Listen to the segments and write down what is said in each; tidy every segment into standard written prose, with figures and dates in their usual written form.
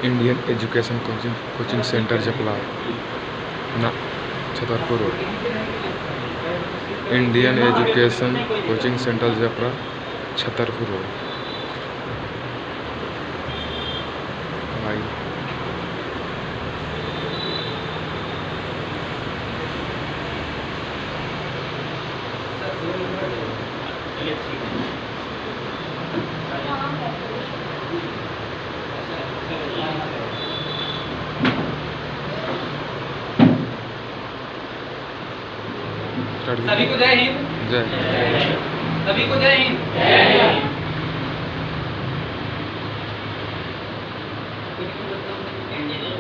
Indian education coaching centre Japla ना Chhatarpur road. Indian education coaching centre Japra Chhatarpur road. भाई सभी को जय हिंद। जय। सभी को जय हिंद।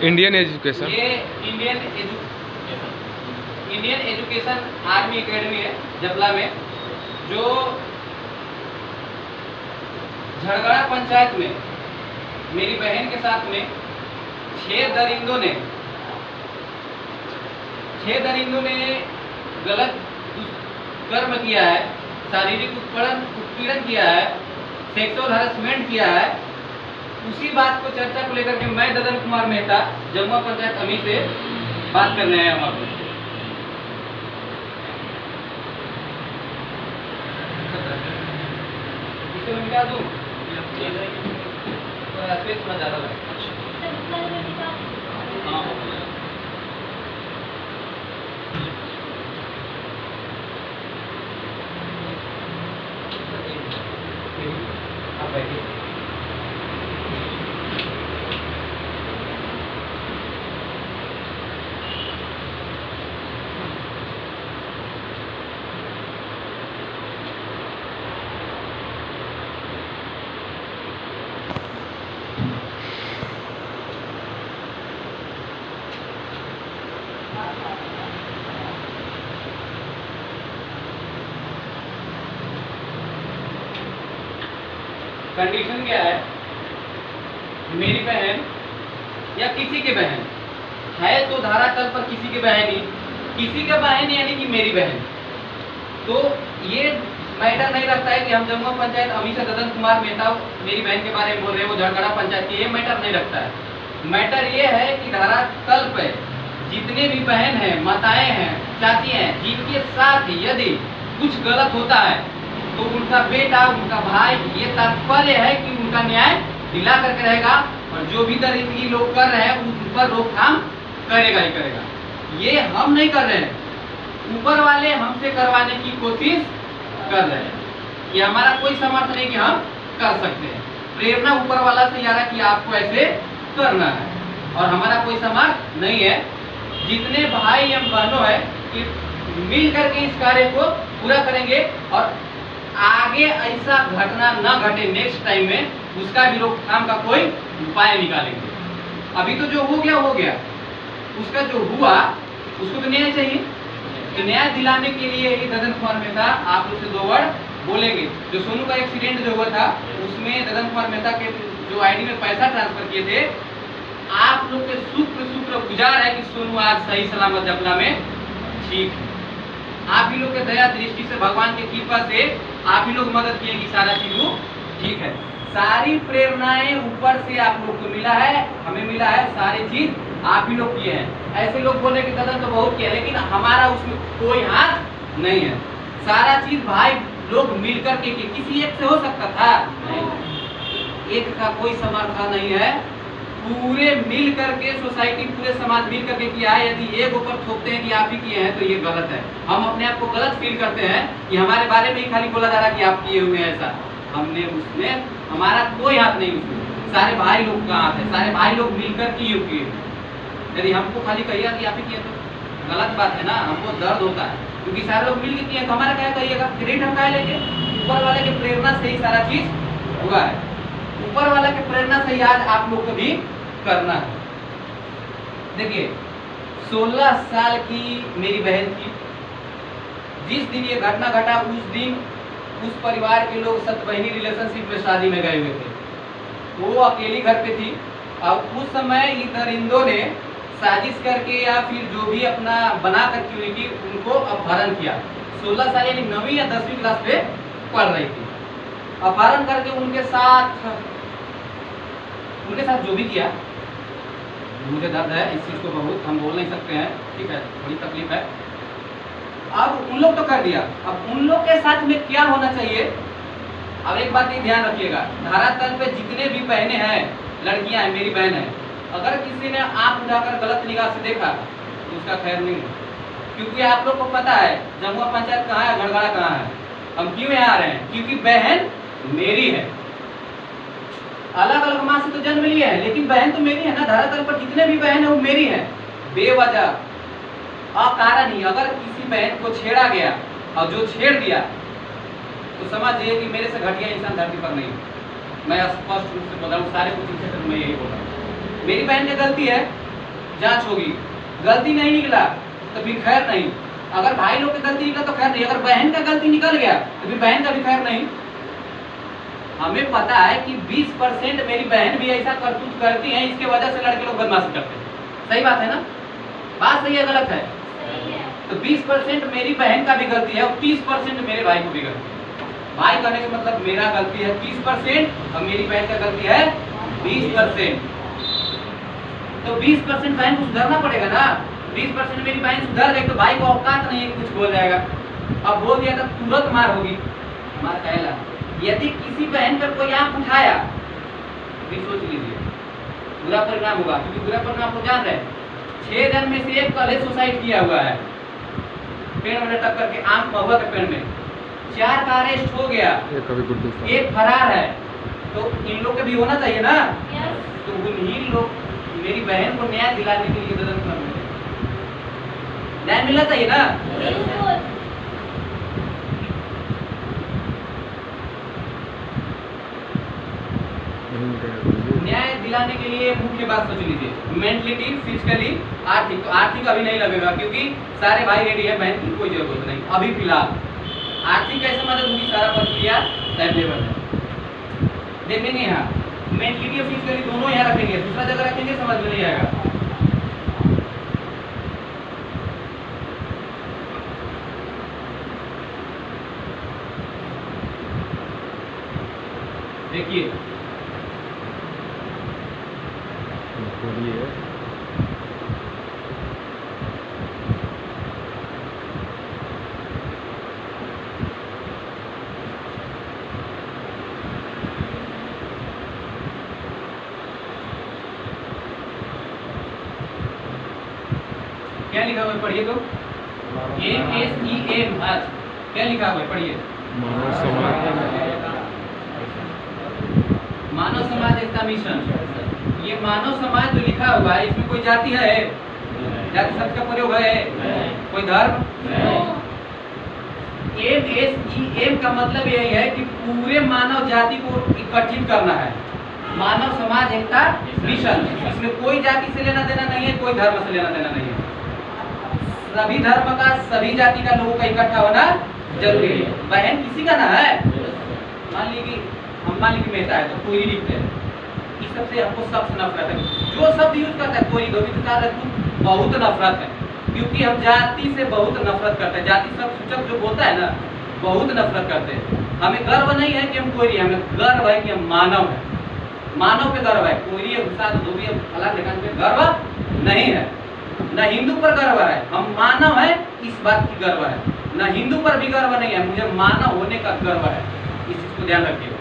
इंडियन एजुकेशन ये इंडियन एजुकेशन आर्मी एकेडमी है जपला में, जो झड़गड़ा पंचायत में मेरी बहन के साथ में 6 दरिंदों ने गलत कर्म किया है, शारीरिक उत्पीड़न किया है, सेक्सुअल हरासमेंट किया है। उसी बात को चर्चा को लेकर के मैं ददन कुमार मेहता जमुआ पंचायत अमी से बात करने आया हूँ आपको। इसे मैं मिटा दूं? थोड़ा स्पेस थोड़ा ज़्यादा लगे। हाँ आप बैठिए। कंडीशन क्या है, मेरी बहन या किसी के बहन है तो धारातल पर किसी के बहन ही, किसी का बहन यानी कि मेरी बहन, तो ये मैटर नहीं रखता है कि हम जमुआ पंचायत अमी से ददन कुमार मेहता मेरी बहन के बारे में बोल रहे हैं, वो झड़गड़ा पंचायत की, ये मैटर नहीं रखता है। मैटर ये है कि धारातल पे जितने भी बहन हैं, माताएं हैं, चाची हैं, जिनके साथ यदि कुछ गलत होता है तो उनका बेटा, उनका भाई, ये तात्पर्य है कि उनका न्याय दिला करके रहेगा, और जो भी दरिंदगी लोग कर रहे हैं उन पर रोकथाम करेगा ही करेगा। ये हम नहीं कर रहे हैं, ऊपर वाले हमसे करवाने की कोशिश कर रहे हैं। ये हमारा कोई समर्थ नहीं कि हम कर सकते हैं, प्रेरणा ऊपर वाला से आ रहा कि आपको ऐसे करना है, और हमारा कोई समर्थ नहीं है। जितने भाई एवं बहनों है कि मिल करके इस कार्य को पूरा करेंगे, और आगे ऐसा घटना न घटे नेक्स्ट टाइम में, उसका भी रोकथाम का कोई उपाय निकालेंगे। अभी तो जो हो गया, उसका जो हुआ उसको तो न्याय चाहिए, तो न्याय दिलाने के लिए ही ददन कुमार मेहता आप लोग से 2 वर्ड बोलेंगे। जो सोनू का एक्सीडेंट जो हुआ था उसमें ददन कुमार मेहता के जो आईडी में पैसा ट्रांसफर किए थे, आप लोग के शुक्र गुजार है कि सोनू आज सही सलामत जपला में ठीक है। आप ही लोग के दया दृष्टि से, भगवान की कृपा से आप ही लोग मदद किए कि सारा चीज वो ठीक है। सारी प्रेरणाएं ऊपर से आप लोग को मिला है, हमें मिला है, सारी चीज आप ही लोग किए हैं। ऐसे लोग बोले कि दादा तो बहुत किया, लेकिन हमारा उसमें कोई हाथ नहीं है। सारा चीज भाई लोग मिल कर के, किसी एक से हो सकता था नहीं, एक का कोई समर्थन नहीं है, पूरे मिल करके सोसाइटी, पूरे समाज मिल करके किया है। यदि एक ऊपर थोपते हैं कि आप ही किए हैं तो ये गलत है। हम अपने आप को गलत फील करते हैं कि हमारे बारे में ही खाली बोला जा रहा है कि आप किए हुए हैं ऐसा। हमने उसमें, हमारा कोई हाथ नहीं उसमें, सारे भाई लोग का हाथ है, सारे भाई लोग मिलकर के ये किए। यदि हमको खाली कहिएगा कि आप ही किए तो गलत बात है ना, हमको दर्द होता है, क्योंकि सारे लोग मिल के किए तो हमारा क्या कहिएगा, क्रेडिट हम क्या लेंगे। ऊपर वाले के प्रेरणा से ही सारा चीज हुआ है, ऊपर वाले के प्रेरणा से ही आज आप लोग को भी करना है। देखिए 16 साल की मेरी बहन थी, जिस दिन ये घटना घटा उस दिन उस परिवार के लोग सतबहिनी रिलेशनशिप में शादी में गए हुए थे। वो अकेली घर पे थी, और उस समय इन दरिंदों ने साजिश करके या फिर जो भी अपना बना करके हुई थी, उनको अपहरण किया। 16 साल यानी 9वीं या 10वीं क्लास पे पढ़ रही थी। अपहरण करके उनके साथ जो भी किया मुझे दर्द है इस चीज़ को बहुत, हम बोल नहीं सकते हैं, ठीक है, थोड़ी तकलीफ है। अब उन लोग तो कर दिया, अब उन लोग के साथ में क्या होना चाहिए। अब एक बात ये ध्यान रखिएगा, धरातल पे जितने भी बहनें हैं, लड़कियां हैं, मेरी बहन है, अगर किसी ने आंख उठाकर गलत निगाह से देखा तो उसका खैर नहीं है, क्योंकि आप लोग को पता है जमुआ पंचायत कहाँ है, घड़गड़ा कहाँ है। हम क्यों यहाँ आ रहे हैं, क्योंकि बहन मेरी है। अलग अलग माँ से तो जन्म लिया है, लेकिन बहन तो मेरी है ना। धरातल पर जितने भी बहन है वो मेरी है। बेवजह अकारण ही अगर किसी बहन को छेड़ा गया और जो छेड़ दिया तो समझिए कि मेरे से घटिया इंसान धरती पर नहीं। मैं स्पष्ट रूप से बोल रहा हूँ, सारे कोचिंग सेंटर में यही बोल रहा हूँ। मेरी बहन की गलती है, जांच होगी, गलती नहीं निकला तो फिर खैर नहीं। अगर भाई लोग की गलती निकला तो खैर नहीं, अगर बहन का गलती निकल गया तो फिर बहन का भी खैर नहीं। हमें पता है कि 20% मेरी बहन भी ऐसा करतूत करती है, इसके वजह से लड़के लोग बदमाशी करते हैं। सही बात है ना? बात सही है गलत है? तो 20% मेरी बहन का भी गलती है और 30% मेरे भाई को भी गलती है। भाई कहने का मतलब मेरा गलती है 30% और मेरी बहन का गलती है 20%। तो 20% बहन को सुधरना पड़ेगा ना। 20% मेरी बहन सुधर गई तो भाई को औकात नहीं है कि कुछ बोल जाएगा। अब बोल दिया तो तुरंत मार होगी। मार कहला यदि किसी बहन पर कोई आंख उठाया भी सोच लीजिए बुरा परिणाम होगा, क्योंकि बुरा परिणाम को जान रहे 6 जन में से एक पहले सुसाइड किया हुआ है, पेड़ में लटक करके, आंख महुआ के पेड़ में। 4 का अरेस्ट हो गया, एक फरार है। तो इन लोग के भी होना चाहिए ना। तो उन्हीं लोग मेरी बहन को न्याय दिलाने के लिए बदल कर न्याय मिलना चाहिए ना। न्याय दिलाने के लिए मुख्य बात सोच लीजिए, मेंटलिटी, फिजिकली, आर्थिक। तो आर्थिक अभी नहीं लगेगा क्योंकि सारे भाई रेडी है, बहन की कोई जरूरत नहीं अभी फिलहाल। आर्थिक कैसे मदद होगी, सारा प्रक्रिया अवेलेबल है। देखेंगे यहाँ मेंटलिटी और फिजिकली दोनों यहाँ रखेंगे, दूसरा जगह रखेंगे समझ में नहीं आएगा। देखिए क्या लिखा हुआ है, पढ़िए तो। MSEM क्या लिखा हुआ है, पढ़िए। मानव समाज एकता मिशन। ये मानव समाज जो लिखा हुआ है इसमें कोई जाति है? जाति शब्द का प्रयोग है? कोई धर्म? MSEM का मतलब यही है कि पूरे मानव जाति को इकट्ठित करना है। मानव समाज एकता मिशन, इसमें कोई जाति से लेना देना नहीं है, कोई धर्म से लेना देना नहीं है। सभी धर्म का, सभी जाति का लोगों का इकट्ठा होना जरूरी है। बहन किसी का ना है, मान लीजिए हम मान लीजिए मेहता है तो कोई लिखते हैं, इस सबसे हमको सबसे नफरत है। जो शब्द यूज करता है कोई बहुत नफरत है, क्योंकि हम जाति से बहुत नफरत करते हैं। जाति सब सूचक जो बोलता है ना, बहुत नफरत करते हैं। हमें गर्व नहीं है कि हम कोई, हमें गर्व है कि हम मानव है। मानव पे गर्व है, कोई धोबी अलग लेकिन पे गर्व नहीं है। न हिंदू पर गर्व है, हम मानव है इस बात की गर्व है। न हिंदू पर भी गर्व नहीं है, मुझे मानव होने का गर्व है। इस चीज को ध्यान रखिएगा।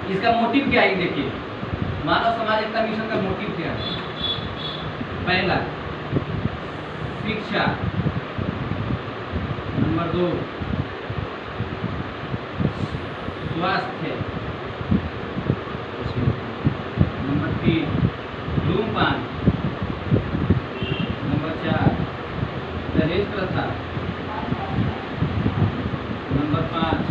इसका मोटिव क्या है देखिए, मानव समाज एकता मिशन का मोटिव क्या है। पहला शिक्षा, नंबर 2 स्वास्थ्य, नंबर 3 धूम्रपान, नंबर 4 दहेज प्रथा, नंबर 5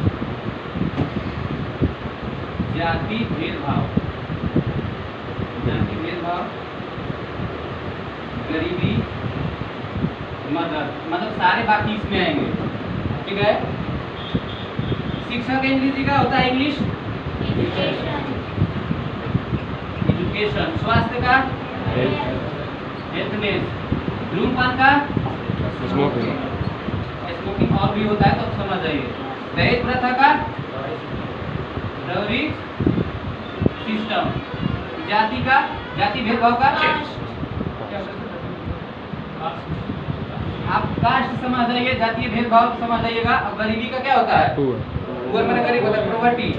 जाति भेदभाव। जाति भेदभाव, गरीबी, मदद, मतलब सारे बाकी इसमें आएंगे, ठीक है। शिक्षा का इंग्लिश का होता है इंग्लिश एजुकेशन, स्वास्थ्य का हेल्थनेस, धूम्रपान का स्मोकिंग और भी होता है तो समझ जाइए। दहेज प्रथा का डाउरी सिस्टम, जाति का, जाति भेदभाव का आप कास्ट समझ जाइए, जातीय भेदभाव समझ जाइएगा। और गरीबी का क्या होता है? पुअर मैंने गरीब होता है, प्रोवर्टी।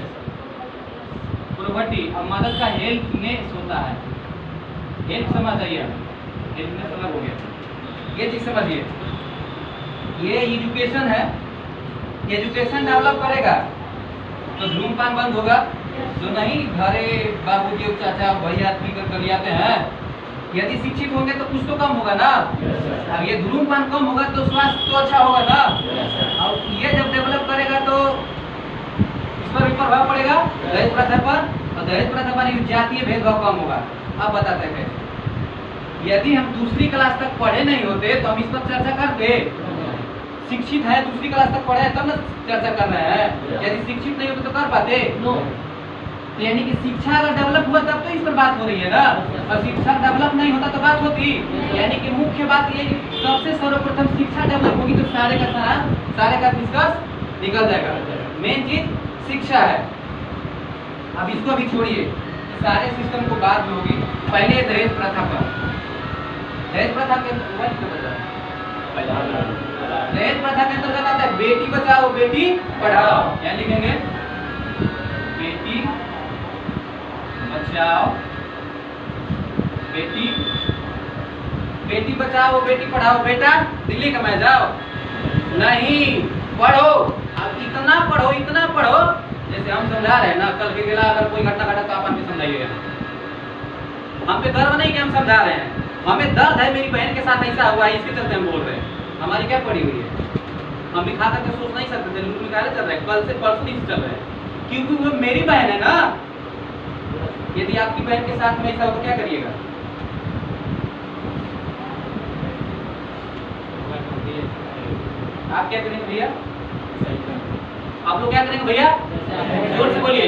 और मदद का हेल्पनेस होता है। हेल्प समझ जाइए, हेल्पनेस अलग हो गया। ये चीज समझिए, ये एजुकेशन है। एजुकेशन डेवलप करेगा तो धूम्रपान बंद होगा। जो नहीं घरे बाबूजी चाचा भैया आदमी कर लियाते हैं, यदि शिक्षित होंगे तो कुछ तो कम होगा ना। अब ये धूम्रपान कम होगा तो स्वास्थ्य तो अच्छा होगा ना। और ये जब डेवलप करेगा तो इस पर भी प्रभाव पड़ेगा, दहेज प्रथा पर। और दहेज प्रथा पर जातीय भेदभाव कम होगा। अब बताते हैं यदि हम दूसरी क्लास तक पढ़े नहीं होते तो हम इस पर चर्चा करते। शिक्षित है, दूसरी क्लास तक पढ़े तब ना चर्चा कर रहे हैं। यदि शिक्षित नहीं होते तो कर पाते? तो यानी कि शिक्षा अगर डेवलप हुआ तब तो इस पर बात हो रही है ना। और शिक्षा डेवलप नहीं होता तो बात होती। यानी कि मुख्य बात ये कि सबसे सर्वप्रथम शिक्षा डेवलप होगी तो सारे का डिस्कस निकल जाएगा। मेन चीज शिक्षा है। अब इसको अभी छोड़िए, सारे सिस्टम को बाद में होगी। पहले दहेज प्रथा पर, दहेज प्रथा के दहेज प्रथा के अंतर्गत आता है बेटी बचाओ बेटी पढ़ाओ। क्या लिखेंगे? बेटी बचाओ बेटी बचाओ बेटी पढ़ाओ। बेटा दिल्ली कमाए जाओ नहीं, पढ़ो। अब इतना पढ़ो जैसे हम समझा रहे हैं ना। कल के गिला अगर कोई घटना घटा तो आप हमें समझाइएगा। हम पे गर्व नहीं कि हम समझा रहे हैं, हमें दर्द है मेरी बहन के साथ ऐसा हुआ है, इसके चलते हम बोल रहे हैं। हमारी क्या पड़ी हुई है? हम भी खा करके सोच नहीं सकते थे। लूट निकाले चल रहे हैं, कल से परसों नहीं चल रहे हैं, क्योंकि वो मेरी बहन है ना। यदि आपकी बहन के साथ में ऐसा हो तो क्या करिएगा? आप क्या करेंगे भैया? आप लोग क्या करेंगे भैया? जोर से बोलिए।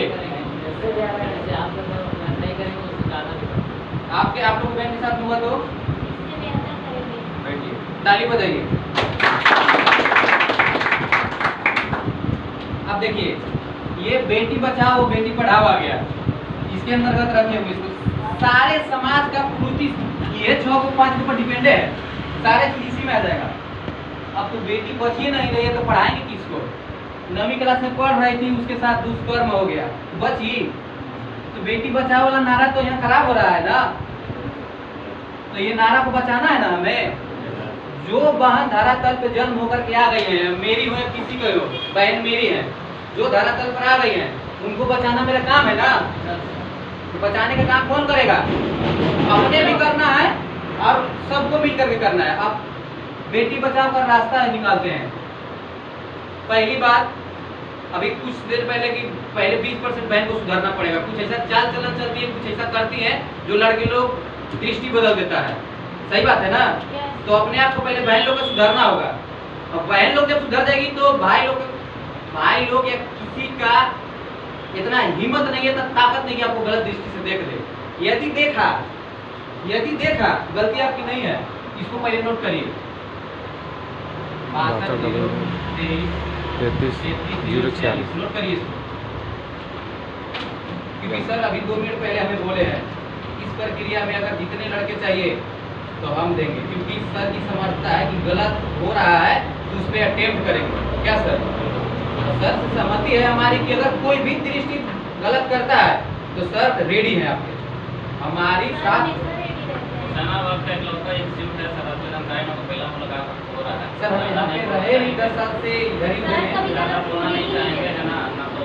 आप लोग बहन के साथ हुआ तो बैठिए, ताली बजाइए। अब देखिए, ये बेटी बचाओ बेटी पढ़ाओ आ गया, इसके अंतर्गत रखे हुए इसको। सारे समाज का पूर्ति ये 6 को 5 के ऊपर डिपेंड है। सारे चीज इसी में आ जाएगा। अब तो बेटी बची नहीं रही है तो पढ़ाएंगे किसको? 9वीं क्लास में पढ़ रही थी, उसके साथ दुष्कर्म हो गया, बची तो बेटी बचाओ वाला नारा तो यहाँ खराब हो रहा है ना। तो ये नारा को बचाना है ना हमें। जो बहन धरातल पे जन्म होकर के आ गई है, मेरी हो या किसी को हो, बहन मेरी है, जो धरातल पर आ गई है उनको बचाना मेरा काम है ना। तो बचाने का काम कौन करेगा? अपने भी करना है और सबको मिलकर के करना है। अब बेटी बचाओ का रास्ता निकालते हैं। पहली बात, अभी कुछ देर पहले की पहले 20% बहन को सुधारना पड़ेगा। कुछ ऐसा चाल चलन चलती है, कुछ ऐसा करती है जो लड़के लोग दृष्टि बदल देता है। सही बात है ना। तो अपने आप को पहले बहन लोग को सुधारना होगा। और बहन लोग जब सुधर जाएगी तो भाई लोग या किसी का इतना हिम्मत नहीं है, इतना ताकत नहीं है आपको गलत दृष्टि से देख दे। यदि देखा गलती आपकी नहीं है, इसको पहले नोट करिए। 32 नोट करिए इसको। क्योंकि सर अभी 2 मिनट पहले हमें बोले हैं इस प्रक्रिया में अगर जितने लड़के चाहिए तो हम देंगे, क्योंकि सर की समझता है कि गलत हो रहा है तो उस पर अटेम्प्ट करेंगे। क्या सर? सर से सहमति है हमारी कि अगर कोई भी दृष्टि गलत करता है तो सर रेडी है आपके हमारी साथ। सर हम रहे नहीं 10 साल से इधर ही बोलना नहीं चाहेंगे है ना। तो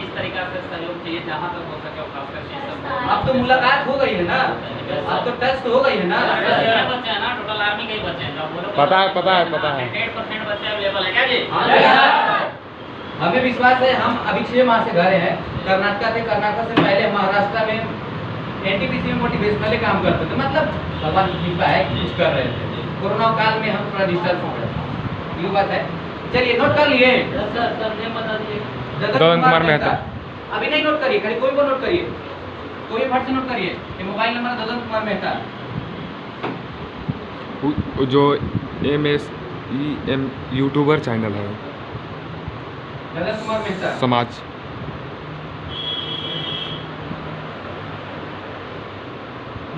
इस तरीका से सहयोग चाहिए जहाँ तक हो सके। अब तो मुलाकात हो गई है ना, अब तो टेस्ट हो गई है ना। बच्चे हैं ना, टोटल आर्मी के ही बच्चे हैं। पता है 100% बच्चे अवेलेबल है क्या जी? हमें विश्वास है। हम अभी 6 माह से घर हैं, कर्नाटक थे। कर्नाटक से पहले महाराष्ट्र में एनटीपीसी में मोटिवेशनल काम करते थे। मतलब भगवान की कृपा है कुछ कर रहे थे। कोरोना काल में हम थोड़ा डिस्टर्ब हो गए, ये बात है। चलिए नोट कर लिए। ददन कुमार मेहता। अभी नहीं नोट करिए, खाली कोई को नोट करिए, कोई फट से नोट करिए कि मोबाइल नंबर ददन कुमार मेहता। जो MSEM यूट्यूबर चैनल है, ददन कुमार मेहता समाज।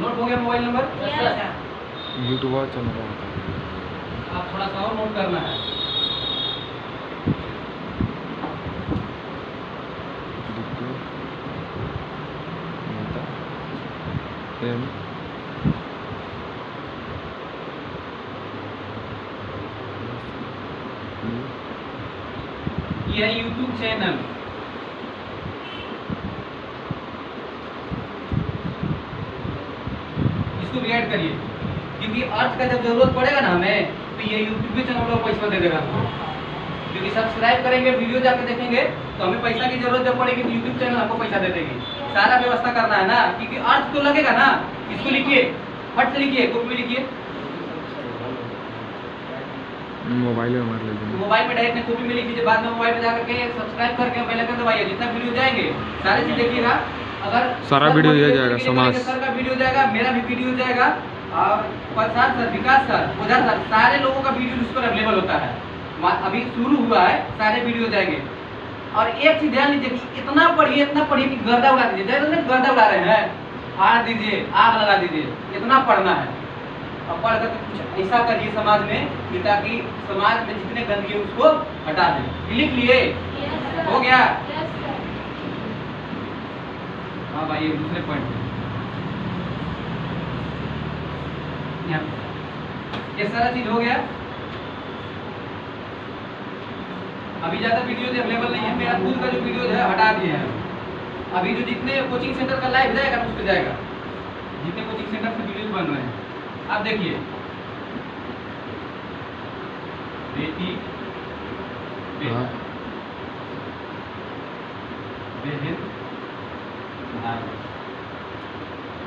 नोट हो गया मोबाइल नंबर? यूट्यूब चैनल होता है। आप थोड़ा सा और नोट करना है। एम ये है यूट्यूब चैनल। इसको भी ऐड करिए, क्योंकि अर्थ का जब जरूरत पड़ेगा ना हमें, तो ये यूट्यूब के चैनल पर पैसा दे देगा। क्योंकि सब्सक्राइब करेंगे, वीडियो जाके देखेंगे, तो हमें पैसा की जरूरत जब पड़ेगी तो यूट्यूब चैनल हमको पैसा दे देगी। सारा व्यवस्था करना है ना, क्योंकि अर्थ तो लगेगा ना। इसको लिखिए, फट से लिखिए, कॉपी में लिखिए, मोबाइल में मार लीजिए। मोबाइल में डायरेक्ट कॉपी में लिख लीजिए, बाद में मोबाइल में जाकर के सब्सक्राइब करके बेल आइकन दबाइए। जितना वीडियो जाएंगे सारे चीज देखिएगा। अगर सारा सर वीडियो को ये जाएगा, देखने के लिए समाज। सर का वीडियो जाएगा, मेरा भी वीडियो जाएगा, और प्रसाद सर, विकास सर, ओझा सर, सारे लोगों का वीडियो उस पर अवेलेबल होता है। अभी शुरू हुआ है, सारे वीडियो जाएंगे। और एक चीज ध्यान लीजिए कि इतना पढ़िए कि गर्दा उड़ा दीजिए। जैसे गर्दा उड़ा रहे हैं, फाड़ दीजिए, आग लगा दीजिए, इतना पढ़ना है। और पढ़ कर कुछ ऐसा करिए समाज में कि ताकि समाज में जितने गंदगी है उसको हटा दें। लिख लिए? हो गया? हाँ भाई, ये दूसरे पॉइंट ये सारा चीज हो गया। अभी ज्यादा वीडियो अवेलेबल नहीं है, मेरा खुद का जो वीडियो है हटा दिए हैं। अभी जो जितने कोचिंग सेंटर का लाइव जाएगा ना उस पर जाएगा, जितने कोचिंग सेंटर से वीडियो बन रहे हैं। आप देखिए, बेटी बेटा, बहन भाई।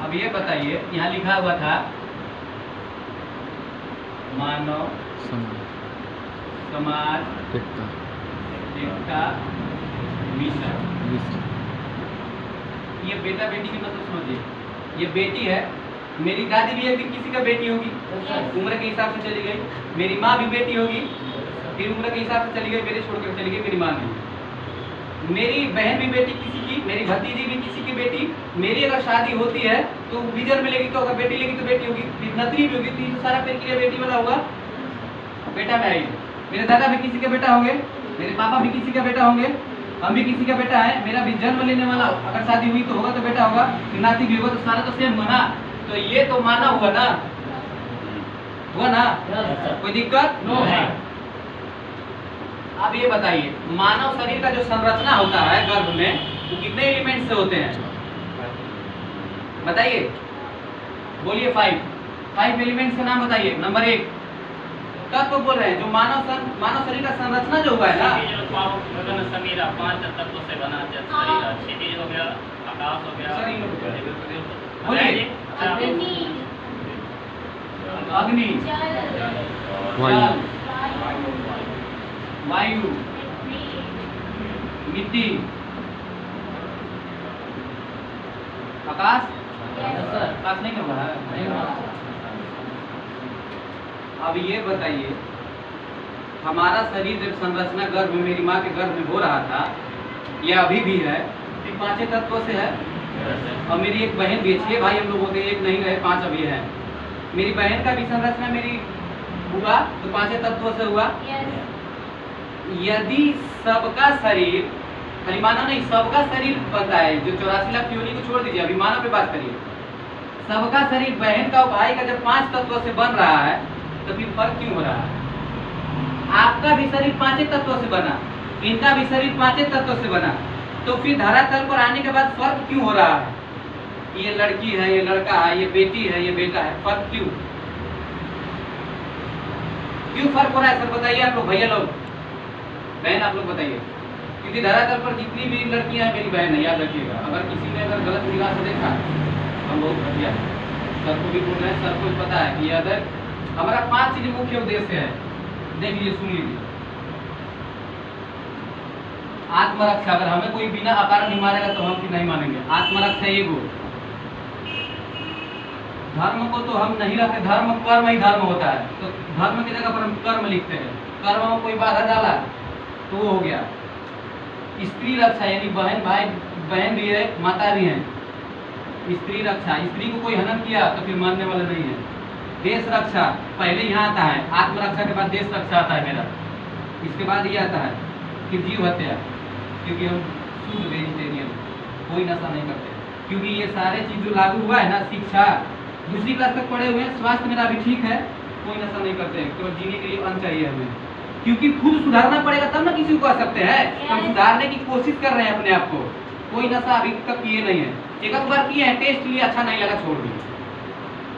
अब ये बताइए, यहाँ लिखा हुआ था मानव समाज एकता मिशन। ये बेटा बेटी की मतलब समझिए, ये बेटी है, मेरी दादी भी एक किसी का बेटी होगी, उम्र के हिसाब से चली गई। मेरी माँ भी बेटी होगी, फिर उम्र के हिसाब से चली गई, मेरे छोड़कर चली गई, मेरी माँ नहीं। मेरी बहन भी बेटी किसी की, मेरी भतीजी भी किसी की बेटी। मेरी अगर शादी होती है तो विजन मिलेगी, तो अगर बेटी लेगी तो बेटी होगी, फिर नतनी भी होगी, तो ये सारा प्रक्रिया बेटी वाला होगा, बेटा में आएगी। मेरे दादा भी किसी के बेटा होंगे, मेरे पापा भी किसी का बेटा होंगे, हम भी किसी का बेटा है। मेरा भी जन्म लेने वाला अगर शादी हुई तो होगा तो बेटा होगा, नाती भी होगा, तो सारा तो सेम बना। तो ये तो माना हुआ ना, हुआ ना, कोई दिक्कत? नो है। अब ये बताइए, मानव शरीर का जो संरचना होता है गर्भ में, वो कितने एलिमेंट से होते हैं बताइए? बोलिए 5 एलिमेंट्स का नाम बताइए। नंबर 1 तत्व बोल रहे हैं, जो मानव शरीर का संरचना जो हुआ है ना, समीरा 5 तत्वों से बना शरीर। क्षितिज हो गया, आकाश हो गया, बोलिए अग्नि, वायु, वायु, मिट्टी, आकाश। आकाश नहीं होगा है। अब ये बताइए, हमारा शरीर जब संरचना गर्भ में, मेरी माँ के गर्भ में हो रहा था, या अभी भी है, तो 5 तत्वों से है। और मेरी एक बहन भी, 6 भाई हम लोग होते हैं, एक नहीं रहे, 5 अभी है। मेरी बहन का भी संरचना मेरी हुआ तो 5 तत्वों से हुआ। यदि सबका शरीर, खाली मानव नहीं, सबका शरीर बनता है, जो 84 लाख योनि को छोड़ दीजिए, अभी मानव पे बात करिए। सबका शरीर बहन का और भाई का जब 5 तत्वों से बन रहा है, तो फिर फर्क क्यों हो रहा है? आपका भी शरीर 5 तत्वों से बना, इनका भी शरीर 5 तत्वों से बना, तो फिर धरातल पर आने के बाद फर्क क्यों हो रहा है? ये लड़की है, ये लड़का है, ये बेटी है, ये बेटा है, फर्क क्यों फर्क हो रहा है? सर बताइए आप लोग, भैया लोग, बहन आप लोग बताइए। क्योंकि धरातल पर जितनी भी लड़कियां हैं मेरी बहन है, याद रखिएगा। अगर किसी ने अगर गलत निगाह से देखा, हम बहुत घटिया है, सर को भी बोल रहे हैं, सर को पता है कि अगर हमारा 5 चीजें मुख्य उद्देश्य है, देख लीजिए, सुन लीजिए। आत्मरक्षा, अगर हमें कोई बिना अकारण नहीं मारेगा तो हम फिर नहीं मानेंगे। आत्मरक्षा एगो। धर्म को तो हम नहीं रखते, धर्म कर्म ही धर्म होता है, तो धर्म की जगह पर हम कर्म लिखते हैं। कर्म में कोई बाधा डाला तो वो हो गया। स्त्री रक्षा, यानी बहन भाई, बहन भी है, माता भी है। स्त्री रक्षा, स्त्री को कोई हनन किया तो फिर मानने वाला नहीं है। देश रक्षा पहले यहाँ आता है, आत्मरक्षा के बाद देश रक्षा आता है मेरा, इसके बाद ये आता है कि जीव हत्या, क्योंकि हम शुद्ध वेजिटेरियन, कोई नशा नहीं करते, क्योंकि ये सारे चीज जो लागू हुआ है ना, शिक्षा 2री क्लास तक पढ़े हुए हैं, स्वास्थ्य मेरा अभी ठीक है, कोई नशा नहीं करते हैं, केवल जीने के लिए अन्न चाहिए हमें, क्योंकि खुद सुधारना पड़ेगा तब ना किसी को आ सकते हैं। हम सुधारने की कोशिश कर रहे हैं अपने आप को, कोई नशा अभी तक किए नहीं है, एक आध बार किए हैं, टेस्ट लिए, अच्छा नहीं लगा, छोड़ दिए।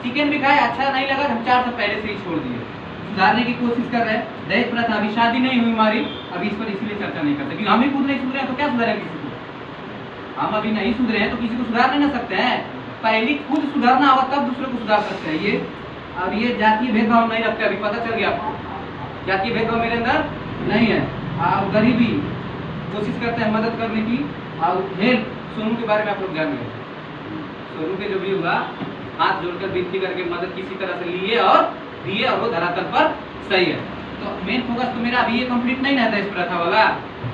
चिकन भी खाए, अच्छा नहीं लगा, हम 4 साल पहले से ही छोड़ दिए। सुधारने की कोशिश कर रहे हैं। दहेज प्रथा, अभी शादी नहीं हुई हमारी, अभी इस पर इसीलिए चर्चा नहीं करते, क्योंकि हम ही खुद नहीं सुधरे हैं तो क्या सुधारेंगे किसी को। हम अभी नहीं सुधरे हैं तो किसी को सुधार नहीं ना सकते हैं, पहले खुद सुधारना होगा तब दूसरे को सुधार सकते हैं। ये अब ये जातीय भेदभाव नहीं रखते, अभी पता चल गया आपको, जातीय भेदभाव मेरे अंदर नहीं है। आप गरीबी कोशिश करते हैं मदद करने की, और हेल्प, सोनू के बारे में आप लोग जान गए, सोनू के जो भी हुआ हाथ जोड़कर विनती करके मदद किसी तरह से लिए और दिए, और वो धरातल पर सही है। तो मेन फोकस तो मेरा अभी ये कंप्लीट नहीं रहता इस प्रथा वाला,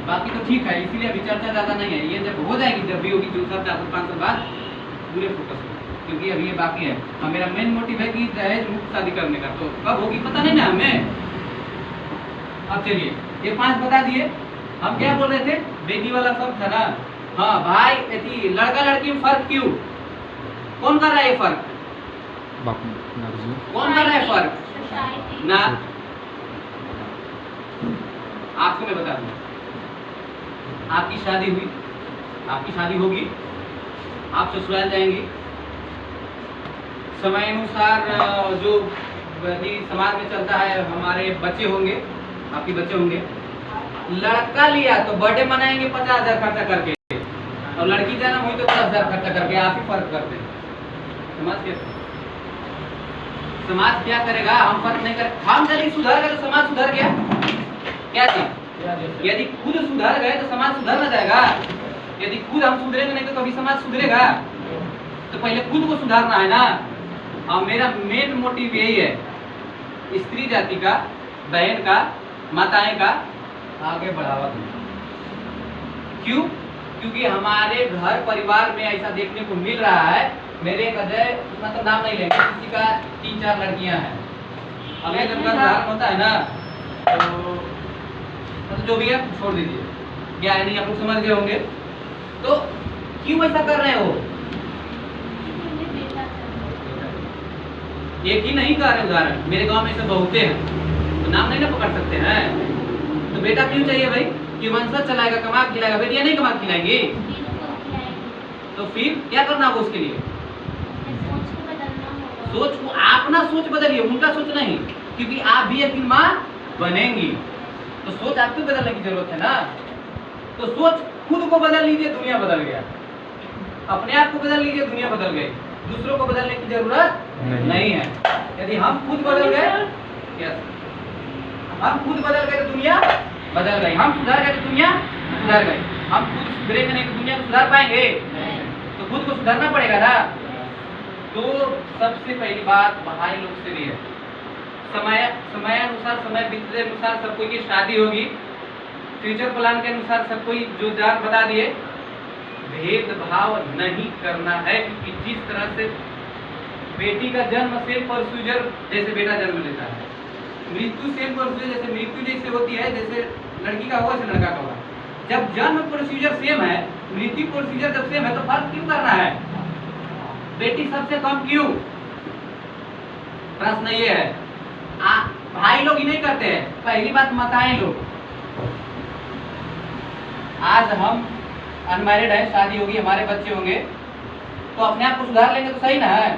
बाकी तो ठीक है, इसीलिए अभी चर्चा ज़्यादा नहीं है। ये जब हो जाएगी, जब भी होगी 2 साल 4 साल 5 साल बाद, पूरे फोकस हो, क्योंकि अभी ये बाकी है। और मेरा मेन मोटिव है कि दहेज मुक्त शादी करने का, तो कब होगी पता नहीं ना हमें। अब चलिए ये 5 बता दिए। हम क्या बोल रहे थे, बेटी वाला फर्क था ना। हाँ भाई, लड़का लड़की में फर्क क्यों, कौन कर रहा है ये फर्क, कौन कर रहा है फर्क ना, आपको मैं बता दूं, आपकी शादी हुई, आपकी शादी होगी, आप ससुराल जाएंगे, समय अनुसार जो समाज में चलता है, हमारे बच्चे होंगे, आपके बच्चे होंगे। लड़का लिया तो बर्थडे मनाएंगे 50,000 खर्चा करके, और लड़की जन्म हुई तो 10,000 खर्चा करके, आप ही फर्क करते हैं। समाज क्या करेगा, हम फर्क नहीं कर, हम यदि सुधर गए तो समाज सुधर गया। क्या चीज, यदि खुद सुधर गए तो समाज सुधर ना जाएगा। यदि खुद हम सुधरेंगे नहीं तो कभी समाज सुधरेगा। तो पहले खुद को सुधारना है ना। और मेरा मेन मोटिव यही है, स्त्री जाति का, बहन का, माताएं का आगे बढ़ावा देना। क्यों? क्योंकि हमारे घर परिवार में ऐसा देखने को मिल रहा है, मेरे एक अजय, मतलब नाम नहीं लेंगे, किसी का 3-4 लड़कियां हैं। अगर जब उदाहरण होता है ना, तो जो भी है छोड़ दीजिए, क्या है नहीं, आप लोग समझ गए होंगे। तो क्यों ऐसा कर रहे हो, एक ही नहीं कर रहे उदाहरण, मेरे गांव में ऐसे बहुते हैं, तो नाम नहीं ना पकड़ सकते हैं। तो बेटा क्यों चाहिए भाई, कि वंशज चलाएगा, कमा खिलाएगा, बेटियां नहीं कमा खिलाएंगी, तो फिर क्या करना होगा उसके लिए, सोच को, अपना सोच बदलिए, उनका सोच नहीं, क्योंकि आप भी एक दिन माँ बनेंगी, तो सोच आपको बदलने की जरूरत है ना। तो सोच खुद को बदल लीजिए, दुनिया बदल गया। अपने आप को बदल लीजिए, दुनिया बदल गई। दूसरों को बदलने की जरूरत नहीं है। यदि हम खुद बदल गए, हम खुद बदल गए तो दुनिया बदल गई, हम सुधर गए तो दुनिया सुधर गई। हम खुद सुधरेंगे नहीं तो दुनिया को सुधार पाएंगे, तो खुद को सुधारना पड़ेगा ना। तो सबसे पहली बात भाई लोग से भी है, समय अनुसार, समय बीतने अनुसार सब कोई की शादी होगी, फ्यूचर प्लान के अनुसार सब कोई जो जान बता दिए, भेदभाव नहीं करना है। क्योंकि जिस तरह से बेटी का जन्म सेम प्रोसीजर जैसे बेटा जन्म लेता है, मृत्यु सेम प्रोसीजर जैसे मृत्यु जैसे होती है, जैसे लड़की का होगा वैसे लड़का का होगा। जब जन्म प्रोसीजर सेम है, मृत्यु प्रोसीजर जब सेम है, तो फर्क क्यों करना है, बेटी सबसे कम क्यों, प्रश्न ये है। भाई लोग ही नहीं करते हैं। पहली बात माताएं लोग, आज हम अनमैरिड है, शादी होगी, हमारे बच्चे होंगे, तो अपने आप को सुधार लेंगे तो सही ना है।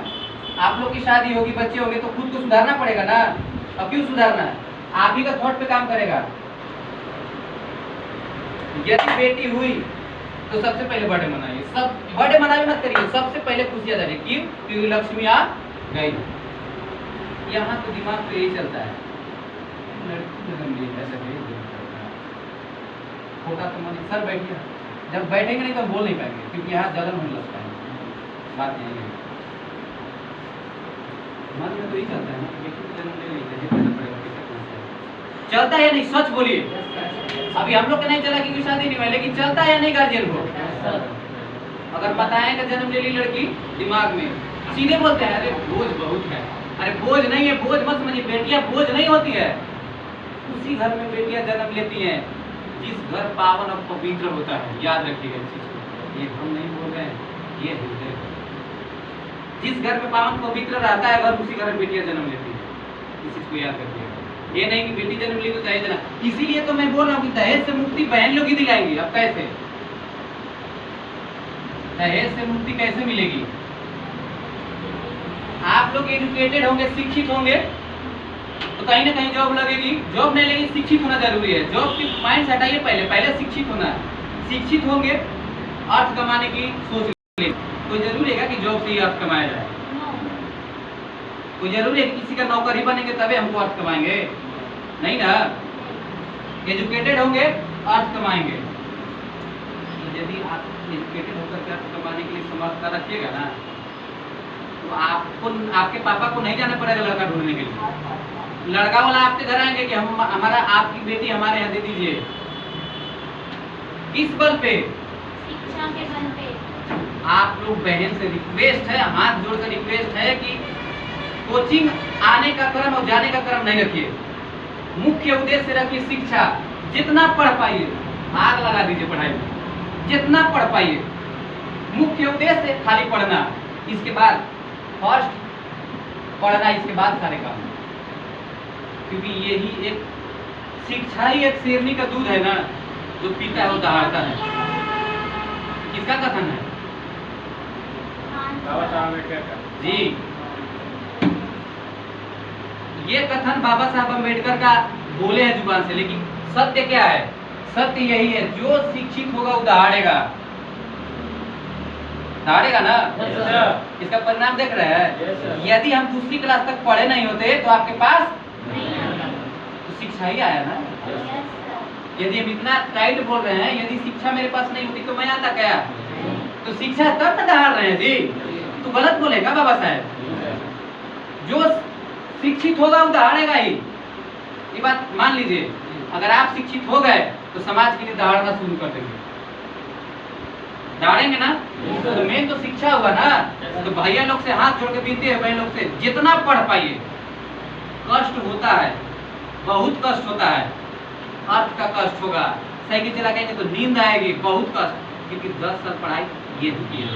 आप लोग की शादी होगी, बच्चे होंगे, तो खुद को सुधारना पड़ेगा ना। अब क्यों सुधारना है, आप ही का थॉट पे काम करेगा। यदि बेटी हुई तो सबसे पहले बर्थडे मनाइए, सब बर्थडे मना भी मत करिए, सबसे पहले खुशियां जानिए। क्यों? क्योंकि लक्ष्मी आ गई। यहाँ तो दिमाग तो यही चलता है, लड़की जन्म ली ऐसा छोटा तो मन, सर बैठिए, जब बैठेंगे नहीं तो बोल नहीं पाएंगे, क्योंकि यहाँ जलन होने लगता है। बात यही है, मन में तो यही चलता है ना, जन्म ले लीजिए, चलता है या नहीं, सच बोलिए। अभी हम लोग का नहीं चला क्योंकि शादी नहीं हुई, लेकिन चलता है या नहीं गार्जियन को। अगर बताएं कि जन्म ले ली लड़की दिमाग में, सीधे बोलते हैं अरे बोझ बहुत है। अरे बोझ नहीं है, बोझ मत समझिए, बेटियां बोझ नहीं होती है। उसी घर में बेटियां जन्म लेती हैं जिस घर पावन और पवित्र होता है। याद रखिएगा इस चीज को, ये हम नहीं बोल रहे हैं, ये हृदय है। जिस घर में पावन पवित्र रहता है घर, उसी घर में बेटियां जन्म लेती है। इस चीज को याद रखिएगा। ये नहीं कि बेटी जन्म ली तो दहेज देना। इसीलिए तो मैं बोल रहा हूँ कि दहेज से मुक्ति बहन लोग ही दिलाएंगी। अब कैसे दहेज से मुक्ति कैसे मिलेगी? आप लोग एजुकेटेड होंगे, शिक्षित होंगे तो कहीं ना कहीं जॉब लगेगी। जॉब नहीं लगेगी, शिक्षित होना जरूरी है। जॉब की माइंड से हटाइए, पहले शिक्षित होना है। शिक्षित होंगे, अर्थ कमाने की सोच ले। कोई जरूरी है कि जॉब से ही अर्थ कमाया जाए? कोई जरूरी है कि किसी का नौकर ही बनेंगे तभी हमको अर्थ कमाएंगे? नहीं ना। एजुकेटेड होंगे, अर्थ कमाएंगे। तो यदि आप एजुकेटेड होकर के अर्थ कमाने के लिए समर्थता रखिएगा ना, तो आपको, आपके पापा को नहीं जाना पड़ेगा लड़का ढूंढने के लिए। लड़का वाला आपके घर आएंगे कि हम हमारा आपकी बेटी हमारे यहाँ दे दीजिए। किस बल पे? शिक्षा के बल पे। आप लोग बहन से रिक्वेस्ट है, हाथ जोड़कर रिक्वेस्ट है कि कोचिंग आने का क्रम और जाने का क्रम नहीं रखिए। मुख्य उद्देश्य रखिए शिक्षा। जितना पढ़ पाइए, आग लगा दीजिए पढ़ाई में, जितना पढ़ पाइए। मुख्य उद्देश्य खाली पढ़ना, इसके बाद फर्स्ट पढ़ना, इसके बाद सारे काम। क्योंकि यही एक शिक्षा ही एक शेरनी का दूध है ना, जो पीता है वो दहाड़ता है। किसका कथन है? बाबा साहब अम्बेडकर का। जी, ये कथन बाबा साहब अम्बेडकर का बोले हैं जुबान से, लेकिन सत्य क्या है? सत्य यही है, जो शिक्षित होगा वो दहाड़ेगा। दहाड़ेगा ना? इसका परिणाम देख रहे हैं। यदि हम दूसरी क्लास तक पढ़े नहीं होते तो आपके पास तो शिक्षा ही आया ना। यदि हम इतना टाइट बोल रहे हैं, यदि शिक्षा मेरे पास नहीं होती तो मैं आता क्या? तो शिक्षा तब न दहाड़ रहे हैं जी। तो गलत बोलेगा बाबा साहब। जो शिक्षित होगा वो दहाड़ेगा ही। ये बात मान लीजिए। अगर आप शिक्षित हो गए तो समाज के लिए दहाड़ना शुरू कर देंगे। दहाड़ेंगे ना? तो मेन तो शिक्षा हुआ ना। तो भैया लोग से हाथ जोड़ के विनती है, बहन लोग से जितना पढ़ पाइए। कष्ट होता है, बहुत कष्ट होता है। अर्थ का कष्ट होगा, साइकिल चला के तो नींद आएगी, बहुत कष्ट। क्योंकि 10 साल पढ़ाई ये की है।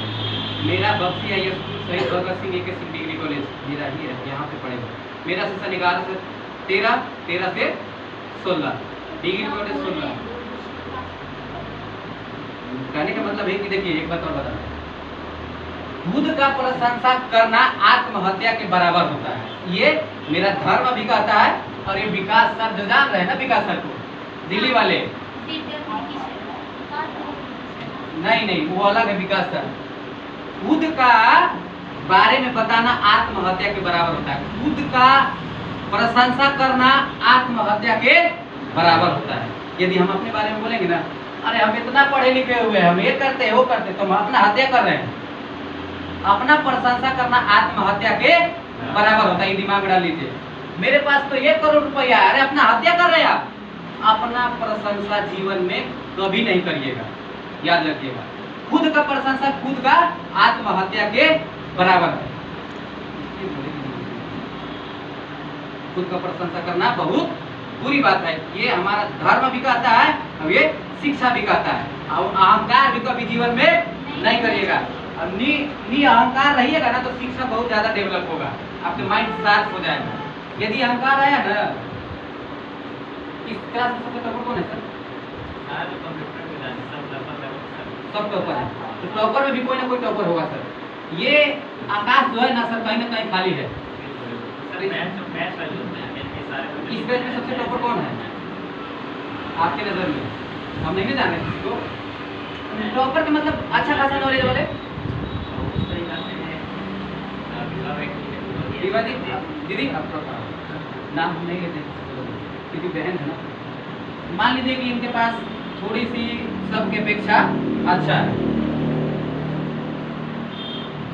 मेरा बक्सी है, ये शहीद Bhagat Singh AK Singh degree college मेरा ही है, यहाँ पे पढ़ेगा। मेरा सेशन 11 से 13, 13 से 16, डिग्री कॉलेज 16। कहने का मतलब है कि देखिए एक बात और बता, खुद का प्रशंसा करना आत्महत्या के बराबर होता है। ये मेरा धर्म भी कहता है। और ये विकास सर जो जान रहे हैं ना, विकास सर को, दिल्ली वाले, नहीं वो अलग है। विकास सर खुद का बारे में बताना आत्महत्या के बराबर होता है। खुद का प्रशंसा करना आत्महत्या के बराबर होता है। यदि हम अपने बारे में बोलेंगे ना, अरे हम इतना पढ़े लिखे हुए हैं, हम ये करते हैं वो करते, तो हम अपना हत्या कर रहे हैं। अपना प्रशंसा करना आत्महत्या के बराबर होता है। दिमाग में डाल लीजिए। मेरे पास तो 1 करोड़ रुपया है, अरे अपना हत्या कर रहे हैं आप। अपना प्रशंसा जीवन में कभी नहीं करिएगा, याद रखिएगा। खुद का प्रशंसा खुद का आत्महत्या के बराबर है। खुद का प्रशंसा करना बहुत बुरी बात है। ये हमारा धर्म भी कहता है और ये शिक्षा भी कहता है। और अहंकार भी कभी जीवन में नहीं करिएगा। और नी अहंकार रहिएगा ना तो शिक्षा बहुत ज्यादा डेवलप होगा, आपके माइंड शार्प हो जाएगा। यदि अहंकार आया ना, इस क्लास में सबसे टॉपर कौन है सर? सब टॉपर है। तो टॉपर में भी कोई ना कोई टॉपर होगा सर। ये आकाश जो है ना सर, कहीं ना कहीं खाली है। इस बैच में सबसे टॉपर कौन है आपके नजर में? हम नहीं जाने किसी को। टॉपर का मतलब अच्छा खासा नॉलेज वाले। दीदी आप नाम हम नहीं लेते क्योंकि बहन है ना। मान लीजिए कि इनके पास थोड़ी सी सबके अपेक्षा अच्छा है।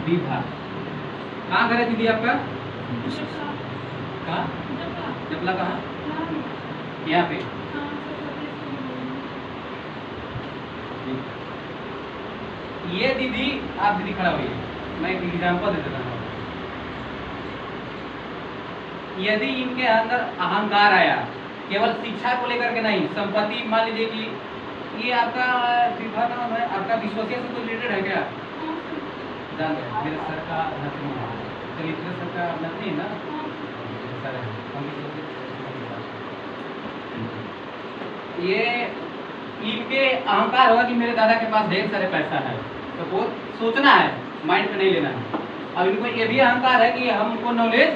विभा कहाँ घर है दीदी आपका? कहाँ? जपला कहाँ? यहाँ पे। ये दीदी, आप दीदी खड़ा हुई, मैं एक एग्जाम्पल दे देता हूँ। यदि इनके अंदर अहंकार आया, केवल शिक्षा को लेकर के नहीं, संपत्ति मान लीजिए कि ये आपका विवाह नाम है, आपका विश्वसिया से कोई रिलेटेड है क्या? जान गए मेरे सर का नथनी है, चलिए मेरे सर का नथनी है ना, सर है, हम ये इनके अहंकार होगा कि मेरे दादा के पास ढेर सारे पैसा है, तो वो सोचना है, माइंड में नहीं लेना है। अब इनको ये भी अहंकार है कि हमको नॉलेज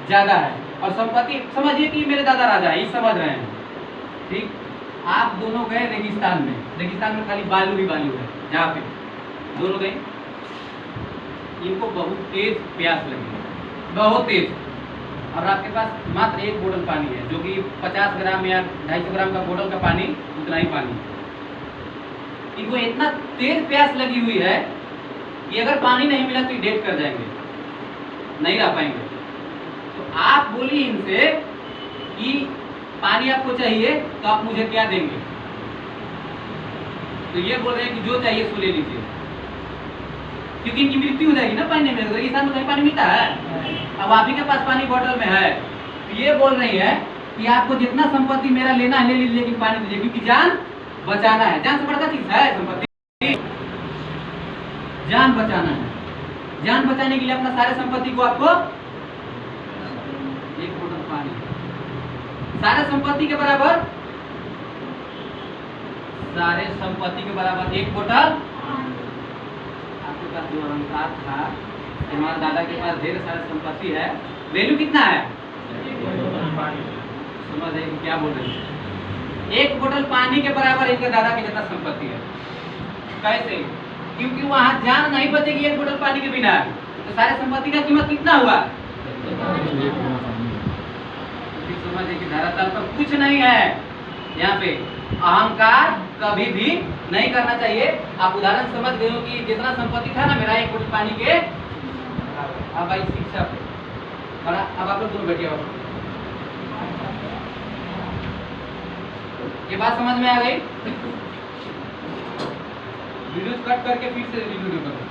ज़्यादा है, और संपत्ति समझिए कि मेरे दादा राजा है, ये समझ रहे हैं, ठीक। आप दोनों गए रेगिस्तान में खाली बालू ही बालू है, जहाँ पे दोनों गए, इनको बहुत तेज प्यास लगी, बहुत तेज, और आपके पास मात्र एक बोतल पानी है, जो कि 50 ग्राम या 250 ग्राम का बोतल का पानी, उतना ही पानी। इनको इतना तेज प्यास लगी हुई है कि अगर पानी नहीं मिला तो ये डेथ कर जाएंगे, नहीं रह पाएंगे। तो आप बोलिए इनसे कि पानी आपको चाहिए तो आप मुझे क्या देंगे? तो ये बोल रहे हैं कि जो चाहिए सो ले लीजिए, क्योंकि इनकी मृत्यु हो जाएगी ना पानी में, रेगिस्तान में कहीं पानी मिलता है? अब आप ही के पास पानी बोतल में है, तो ये बोल रही है कि आपको जितना संपत्ति मेरा लेना है ले लीजिए, लेकिन पानी दीजिए, क्योंकि जान बचाना है। जान से बड़का चीज है संपत्ति, जान बचाना है। जान बचाने के लिए अपना सारे संपत्ति को आपको एक बोतल पानी, सारे संपत्ति के बराबर, सारे संपत्ति के बराबर एक बोतल। आपके पास जो अहंकार था, हमारे दादा के पास ढेर सारा संपत्ति है, वैल्यू कितना है? समझ रहे क्या बोल रहे हैं? एक बोतल पानी के बराबर इनके दादा के जितना संपत्ति है। कैसे? क्योंकि वहां जान नहीं बचेगी एक बोतल पानी के बिना, तो सारे संपत्ति का कीमत कितना हुआ? समझे कि धरातल पर कुछ नहीं है। यहाँ पे अहंकार कभी भी नहीं करना चाहिए। आप उदाहरण समझ गए हो कि जितना संपत्ति था ना मेरा एक बोतल पानी के, अब आई शिक्षा पे, और अब आप लोग दोनों बैठिए। ये बात समझ में आ गई? वीडियो कट करके फिर से रिव्यू करो।